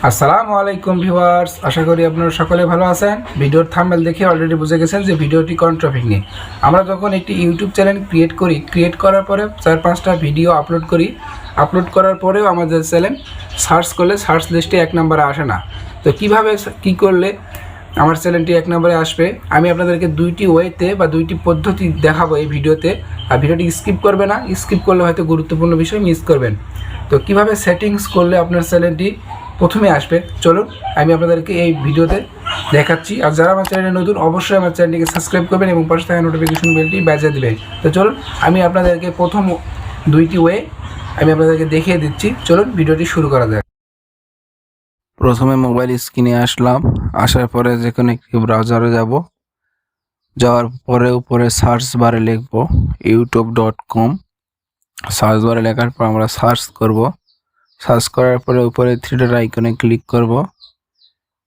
আসসালামু আলাইকুম ভিউয়ার্স, আশা করি আপনারা সকলে ভালো আছেন। ভিডিওর থাম্বনেল দেখে অলরেডি বুঝে গেছেন যে ভিডিওটি কোন টপিক নিয়ে। আমরা যখন একটি ইউটিউব চ্যানেল ক্রিয়েট করার পরে 4-5টা ভিডিও আপলোড করার পরেও আমাদের চ্যানেল সার্চ করলে সার্চ লিস্টে 1 নম্বরে আসে না। তো কিভাবে কি করলে আমার চ্যানেলটি 1 নম্বরে আসবে, আমি আপনাদেরকে 2টি ওয়েতে বা 2টি পদ্ধতি দেখাবো এই ভিডিওতে। আর ভিডিওটি স্কিপ করবে না, স্কিপ করলে হয়তো গুরুত্বপূর্ণ বিষয় মিস করবেন। তো কিভাবে সেটিংস করলে আপনার চ্যানেলটি প্রথমে আসবে, চলুন আমি আপনাদেরকে এই ভিডিওতে দেখাচ্ছি। আর যারা আমার চ্যানেলে নতুন, অবশ্যই আমার চ্যানেলটিকে সাবস্ক্রাইব করবেন এবং পাশে থাকা নোটিফিকেশন বেলটি বাজিয়ে দেবেন। তো চলুন আমি আপনাদেরকে প্রথম 2টি ওয়ে আমি আপনাদেরকে দেখিয়ে দিচ্ছি। চলুন ভিডিওটি শুরু করা যাক। প্রথমে মোবাইল স্ক্রিনে আসলাম, আসার পরে যে কোনো একটি ব্রাউজারে যাওয়ার পরে উপরে সার্চ বারে লিখব youtube.com। সার্চ বারে লেখার পর আমরা সার্চ করব। সার্চ করার পরে উপরে 3 ডট আইকনে ক্লিক করব।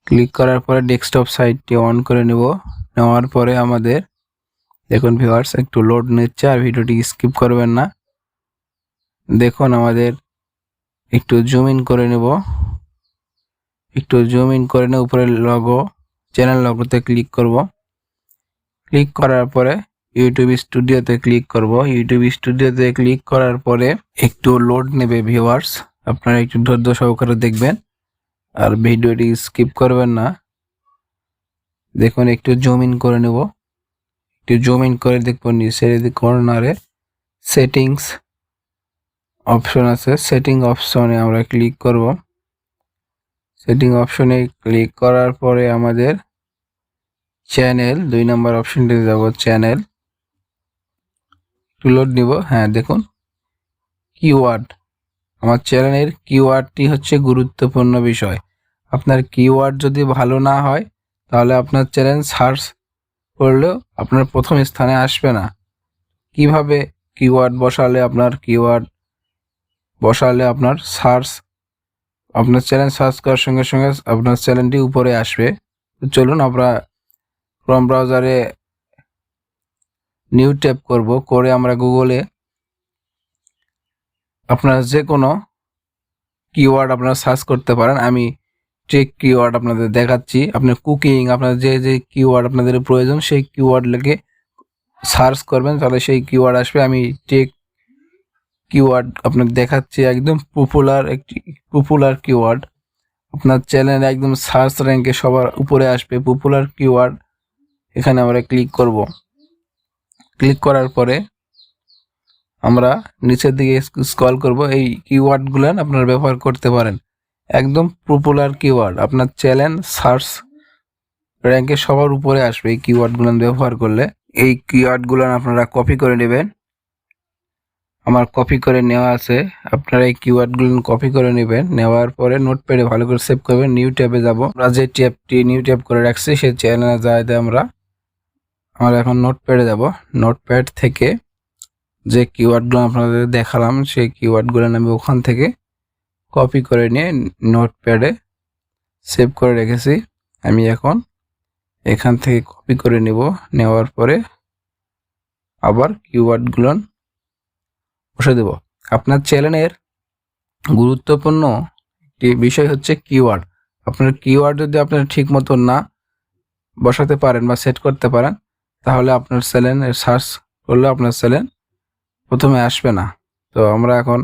ক্লিক করার পরে ডেস্কটপ সাইটটি অন করে নেওয়ার পরে আমাদের দেখুন ভিউয়ার্স একটু লোড নিচ্ছে, আর ভিডিওটি স্কিপ করবেন না। দেখুন আমাদের একটু জুম ইন করে নেব। একটু জুম ইন করে নিয়ে উপরে চ্যানেল লগোতে ক্লিক করব। ক্লিক করার পরে ইউটিউব স্টুডিওতে ক্লিক করব। ইউটিউব স্টুডিওতে ক্লিক করার পরে একটু লোড নেবে ভিউয়ার্স, আপনারা একটু ধৈর্য সহকারে দেখবেন আর ভিডিওটি স্কিপ করবেন না। দেখুন একটু জুম ইন করে নেব। একটু জুম ইন করে দেখব নিচের কর্নারে সেটিংস অপশন আছে। সেটিং অপশনে আমরা ক্লিক করব। সেটিং অপশনে ক্লিক করার পরে আমাদের চ্যানেল 2 নম্বর অপশনটিতে যাব। চ্যানেল একটু লোড নিব। হ্যাঁ দেখুন কিওয়ার্ড, আমার চ্যানেলের কিওয়ার্ডটি হচ্ছে গুরুত্বপূর্ণ বিষয়। আপনার কিওয়ার্ড যদি ভালো না হয় তাহলে আপনার চ্যানেল সার্চ করলেও আপনার প্রথম স্থানে আসবে না। কিভাবে কিওয়ার্ড বসালে আপনার আপনার চ্যানেল সার্চ করার সঙ্গে সঙ্গে আপনার চ্যানেলটি উপরে আসবে। তো চলুন আমরা ক্রোম ব্রাউজারে নিউ ট্যাব করে আমরা গুগলে আপনারা যে কোনো কিওয়ার্ড আপনারা সার্চ করতে পারেন। আমি টেক কিওয়ার্ড আপনাদের দেখাচ্ছি। আপনার কুকিং, আপনার যে কিওয়ার্ড আপনাদের প্রয়োজন সেই কিওয়ার্ড লিখে সার্চ করবেন, তাহলে সেই কিওয়ার্ড আসবে। আমি টেক কিওয়ার্ড আপনাদের দেখাচ্ছি, একদম পপুলার কিওয়ার্ড। আপনার চ্যানেল একদম সার্চ র্যাঙ্কে সবার উপরে আসবে পপুলার কিওয়ার্ড। এখানে আমরা ক্লিক করব। ক্লিক করার পরে আমরা নিচের দিকে স্ক্রল করব। এই কিওয়ার্ডগুলো আপনারা ব্যবহার করতে পারেন, একদম পপুলার কিওয়ার্ড। আপনার চ্যানেল সার্চ র্যাঙ্কে সবার উপরে আসবে এই কিওয়ার্ডগুলো ব্যবহার করলে। এই কিওয়ার্ডগুলো আপনারা কপি করে নেবেন। আমার কপি করে নেওয়া আছে, আপনারা এই কিওয়ার্ডগুলো কপি করে নেবেন। নেওয়ার পরে নোটপ্যাডে ভালো করে সেভ করবেন। নিউ ট্যাবে যাব। আমরা যে ট্যাবটি নিউ ট্যাব করে রাখছি সেই চ্যানেলে যাইতে আমরা এখন নোটপ্যাডে যাব। নোটপ্যাড থেকে যে কিওয়ার্ডগুলো আপনাদের দেখালাম সেই কিওয়ার্ডগুলো আমি ওখান থেকে কপি করে নিয়ে নোটপ্যাডে সেভ করে রেখেছি। আমি এখন এখান থেকে কপি করে নেওয়ার পরে আবার কিওয়ার্ডগুলো বসে দেব। আপনার চ্যানেলের গুরুত্বপূর্ণ একটি বিষয় হচ্ছে কিওয়ার্ড। আপনার কিওয়ার্ড যদি আপনার ঠিক মতো না বসাতে পারেন বা সেট করতে পারেন তাহলে আপনার চ্যানেলের সার্চ করলে আপনার চ্যানেল প্রথমে আসবে না। তো আমরা এখন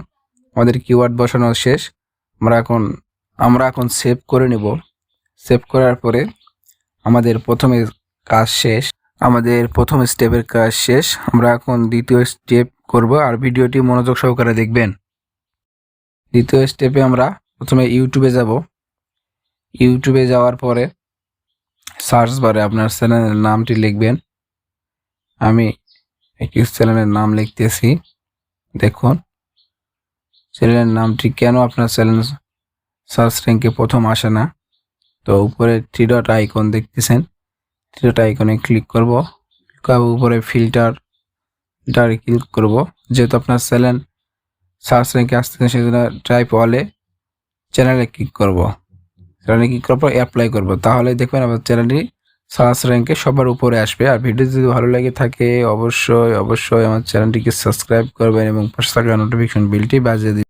আমাদের কিওয়ার্ড বসানো শেষ। আমরা এখন সেভ করে নেব। সেভ করার পরে আমাদের প্রথম স্টেপের কাজ শেষ। আমরা এখন দ্বিতীয় স্টেপ করব, আর ভিডিওটি মনোযোগ সহকারে দেখবেন। দ্বিতীয় স্টেপে আমরা প্রথমে ইউটিউবে যাব। ইউটিউবে যাওয়ার পরে সার্চ বারে আপনার চ্যানেলের নামটি লিখবেন। আমি একটি চ্যানেলের নাম লিখতেছি। দেখুন চ্যানেলের নামটি কেন আপনার চ্যানেল সার্চ র্যাঙ্কে প্রথম আসে না। তো উপরে 3 ডট আইকন দেখতেছেন, 3 ডট আইকনে ক্লিক করব। উপরে ফিল্টারে ক্লিক করব। যেহেতু আপনার চ্যানেল সার্চ র্যাঙ্কে আসতেছে সেজন্য টাইপ অলে চ্যানেলে ক্লিক করব। চ্যানেলে ক্লিক করার পর অ্যাপ্লাই করব, তাহলে দেখবেন আপনার চ্যানেলটি সার্চ র্যাঙ্কে সবার উপরে আসবে। আর ভিডিও যদি ভালো লাগে থাকে অবশ্যই আমার চ্যানেলটিকে সাবস্ক্রাইব করবেন এবং পাশে থাকা নোটিফিকেশন বেলটি বাজিয়ে দিন।